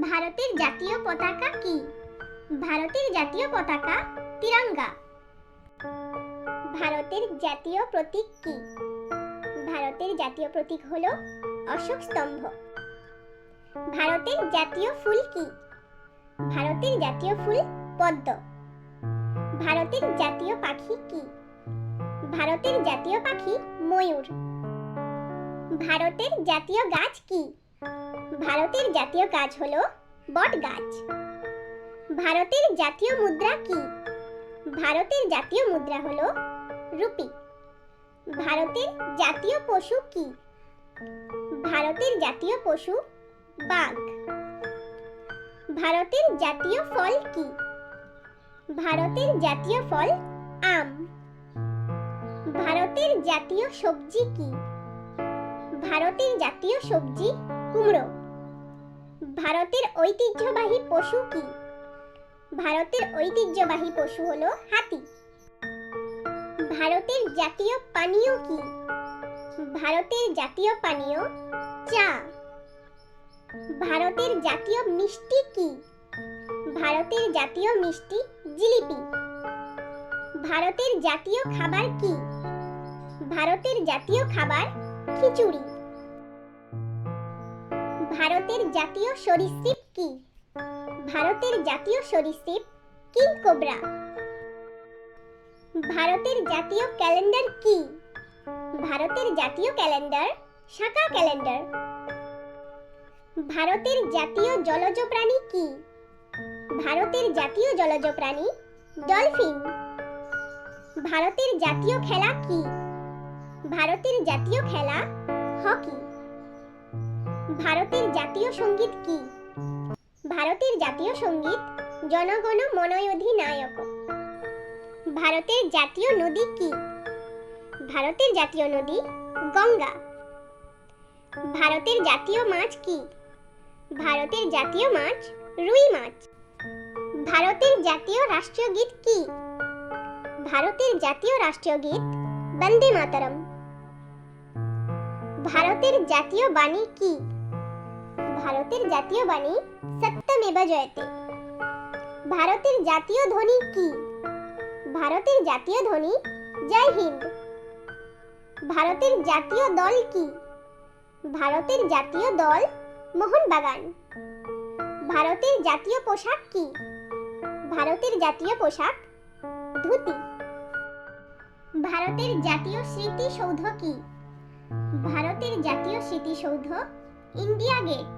ভারতের জাতীয় পতাকা কি? ভারতের জাতীয় পতাকা তিরঙ্গা। ভারতের জাতীয় প্রতীক কি? ভারতের জাতীয় প্রতীক হলো অশোক স্তম্ভ। ভারতের জাতীয় ফুল কি? ভারতের জাতীয় ফুল পদ্ম। ভারতের জাতীয় পাখি কি? ভারতের জাতীয় পাখি ময়ূর। ভারতের জাতীয় গাছ কি? ভারতের জাতীয় গাছ হলো বট গাছ। ভারতের জাতীয় মুদ্রা কি? ভারতের জাতীয় মুদ্রা হলো রুপি। ভারতের জাতীয় পশু কি? ভারতের জাতীয় পশু বাঘ। ভারতের জাতীয় ফল কি? ভারতের জাতীয় ফল আম। ভারতের জাতীয় সবজি কি? ভারতের জাতীয় সবজি কুমড়ো। ভারতের ঐতিহ্যবাহী পশু কি? ভারতের ঐতিহ্যবাহী পশু হলো হাতি। ভারতের জাতীয় পানীয় কি? ভারতের জাতীয় পানীয় চা। ভারতের জাতীয় মিষ্টি কি? ভারতের জাতীয় মিষ্টি জিলিপি। ভারতের জাতীয় খাবার কি? ভারতের জাতীয় খাবার খিচুড়ি। ভারতের জাতীয় সরীসৃপ কি? ভারতের জাতীয় সরীসৃপ কিং কোবরা। ভারতের জাতীয় ক্যালেন্ডার কি? ভারতের জাতীয় ক্যালেন্ডার শাকা ক্যালেন্ডার। ভারতের জাতীয় জলজ প্রাণী কি? ভারতের জাতীয় জলজ প্রাণী ডলফিন। ভারতের জাতীয় খেলা কি? ভারতের জাতীয় খেলা হকি। ভারতের জাতীয় সঙ্গীত কি? ভারতের জাতীয় সঙ্গীত জনগণ মন অধিনায়ক। ভারতের জাতীয় নদী কি? ভারতের জাতীয় নদী গঙ্গা। ভারতের জাতীয় মাছ কি? ভারতের জাতীয় মাছ রুই মাছ। ভারতের জাতীয় রাষ্ট্রীয় গীত কি? ভারতের জাতীয় রাষ্ট্রীয় গীত বন্দে মাতরম। ভারতের জাতীয় বাণী কি? ভারতের জাতীয় বাণী সত্যমেব জয়তে। ভারতের জাতীয় ধ্বনি কি? ভারতের জাতীয় ধ্বনি জয় হিন্দ। ভারতের জাতীয় দল কি? ভারতের জাতীয় দল মোহনবাগান। ভারতের জাতীয় পোশাক কি? ভারতের জাতীয় পোশাক ধুতি। ভারতের জাতীয় স্মৃতিসৌধ কি? ভারতের জাতীয় স্মৃতিসৌধ ইন্ডিয়া গেট।